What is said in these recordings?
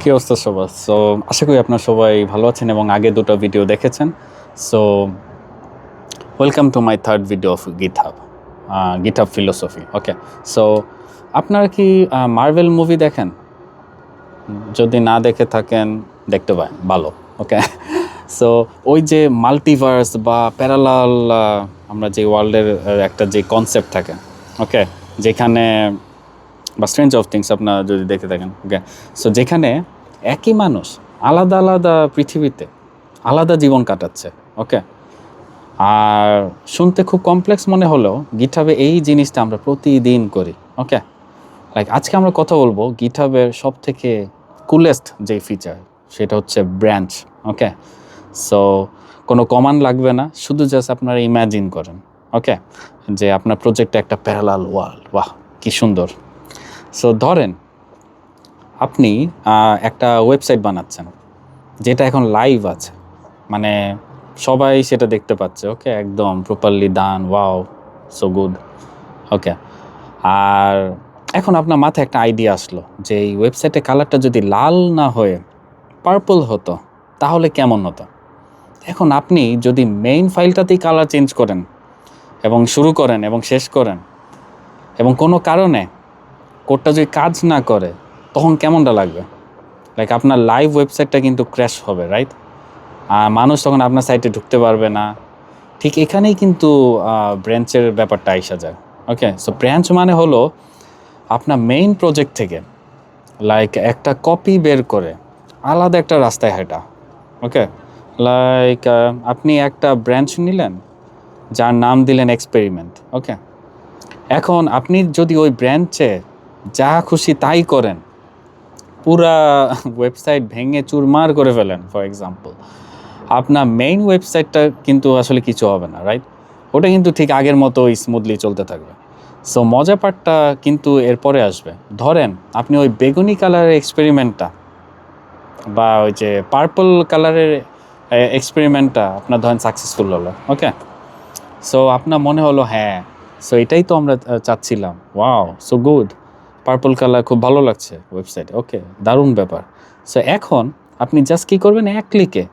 কি অবস্থা সবার? সো আশা করি আপনারা সবাই ভালো আছেন এবং আগে দুটো ভিডিও দেখেছেন। So welcome to my third video of GitHub philosophy. Okay, so আপনারা কি মার্ভেল মুভি দেখেন? যদি না দেখে থাকেন দেখতে পারেন, ভালো। ওকে, সো ওই যে মাল্টিভার্স বা প্যারালাল, আমরা যে ওয়ার্ল্ডের একটা যে কনসেপ্ট থাকে, ওকে, যেখানে বা স্ট্রেঞ্জ অফ থিংস আপনারা যদি দেখে থাকেন, ওকে, সো যেখানে একই মানুষ আলাদা আলাদা পৃথিবীতে আলাদা জীবন কাটাচ্ছে, ওকে, আর শুনতে খুব কমপ্লেক্স মনে হলেও গিটহাবে এই জিনিসটা আমরা প্রতিদিন করি, ওকে। লাইক আজকে আমরা কথা বলবো গিটহাবের সব থেকে কুলেস্ট যে ফিচার, সেটা হচ্ছে ব্রাঞ্চ, ওকে। সো কোনো কমান্ড লাগবে না, শুধু জাস্ট আপনারা ইম্যাজিন করেন, ওকে, যে আপনার প্রজেক্টে একটা প্যারালাল ওয়ার্ল্ড, বাহ কি সুন্দর। সো ধরেন আপনি একটা ওয়েবসাইট বানাচ্ছেন যেটা এখন লাইভ আছে, মানে সবাই সেটা দেখতে পাচ্ছে, ওকে, একদম প্রপারলি ডান, ওয়াও, সো গুড, ওকে। আর এখন আপনার মাথায় একটা আইডিয়া আসলো যে এই ওয়েবসাইটের কালারটা যদি লাল না হয়ে পার্পল হতো তাহলে কেমন হতো। এখন আপনি যদি মেইন ফাইলটাতেই কালার চেঞ্জ করেন এবং শুরু করেন এবং শেষ করেন এবং কোনো কারণে কোডটা যদি কাজ না করে তখন কেমনটা লাগবে? লাইক আপনার লাইভ ওয়েবসাইটটা কিন্তু ক্র্যাশ হবে, রাইট? মানুষ তখন আপনার সাইটে ঢুকতে পারবে না। ঠিক এখানেই কিন্তু ব্রাঞ্চের ব্যাপারটা আইসা যায়, ওকে। সো ব্রাঞ্চ মানে হলো আপনার মেইন প্রজেক্ট থেকে লাইক একটা কপি বের করে আলাদা একটা রাস্তায় হাঁটা, ওকে। লাইক আপনি একটা ব্রাঞ্চ নিলেন যার নাম দিলেন এক্সপেরিমেন্ট, ওকে। এখন আপনি যদি ওই ব্রাঞ্চে যা খুশি তাই করেন, পুরা ওয়েবসাইট ভেঙে চুরমার করে ফেলেন ফর এক্সাম্পল, আপনার মেইন ওয়েবসাইটটা কিন্তু আসলে কিছু হবে না, রাইট? ওটা কিন্তু ঠিক আগের মতো স্মুথলি চলতে থাকবে। সো মজা পার্টটা কিন্তু এরপরে আসবে। ধরেন আপনি ওই বেগুনি কালারের এক্সপেরিমেন্টটা বা ওই যে পার্পল কালারের এক্সপেরিমেন্টটা আপনার ধরেন সাকসেসফুল হলো, ওকে। সো আপনার মনে হলো হ্যাঁ, সো এটাই তো আমরা চাচ্ছিলাম, wow so good, purple colour খুব ভালো লাগছে ওয়েবসাইটে, ওকে, দারুণ ব্যাপার। সো এখন আপনি জাস্ট কী করবেন, এক ক্লিকে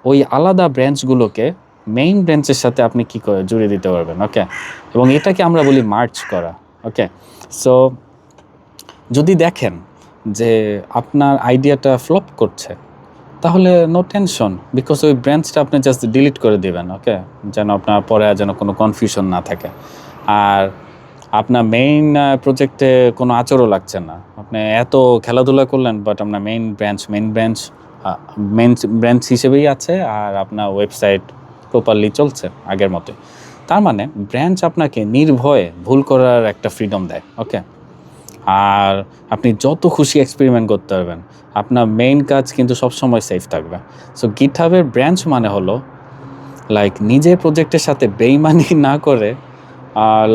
ওই আলাদা ব্রাঞ্চগুলোকে মেইন ব্রাঞ্চের সাথে আপনি কী করে জুড়ে দিতে পারবেন, ওকে। এবং এটাকে আমরা বলি মার্জ করা, ওকে। সো যদি দেখেন যে আপনার আইডিয়াটা ফ্লপ করছে তাহলে নো টেনশন, বিকজ ওই ব্রাঞ্চটা আপনি জাস্ট ডিলিট করে দেবেন, ওকে, যেন আপনার পরে যেন কোনো কনফিউশন না থাকে। আর আপনার মেইন প্রজেক্টে কোনো আচরও লাগছে না, আপনি এত খেলাধুলা করলেন বাট আপনার মেইন ব্রাঞ্চ হিসেবেই আছে আর আপনার ওয়েবসাইট প্রপারলি চলছে আগের মতো। তার মানে ব্রাঞ্চ আপনাকে নির্ভয়ে ভুল করার একটা ফ্রিডম দেয়, ওকে। আর আপনি যত খুশি এক্সপেরিমেন্ট করতে পারবেন, আপনার মেইন কাজ কিন্তু সবসময় সেফ থাকবে। সো গিটহাবের ব্রাঞ্চ মানে হলো লাইক নিজের প্রজেক্টের সাথে বেইমানি না করে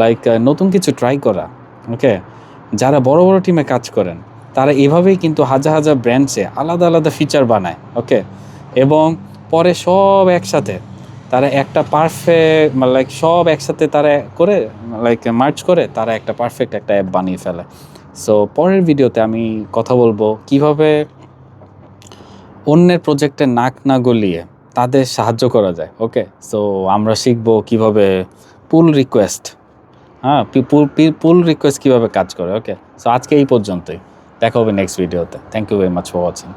লাইক নতুন কিছু ট্রাই করা, ওকে। যারা বড় বড় টিমে কাজ করেন তারা এভাবেই কিন্তু হাজার হাজার ব্রাঞ্চে আলাদা আলাদা ফিচার বানায়, ওকে, এবং পরে সব একসাথে তারা একটা পারফেক্ট লাইক সব একসাথে তারা করে লাইক মার্চ করে তারা একটা পারফেক্ট একটা অ্যাপ বানিয়ে ফেলে। সো পরের ভিডিওতে আমি কথা বলবো কিভাবে অন্যের প্রজেক্টে নাক না গলিয়ে তাদের সাহায্য করা যায়, ওকে। সো আমরা শিখবো কিভাবে পুল রিকোয়েস্ট, হ্যাঁ, পুল রিকোয়েস্ট কীভাবে কাজ করে, ওকে। সো আজকে এই পর্যন্তই, দেখা হবে নেক্সট ভিডিওতে। Thank you very much for watching.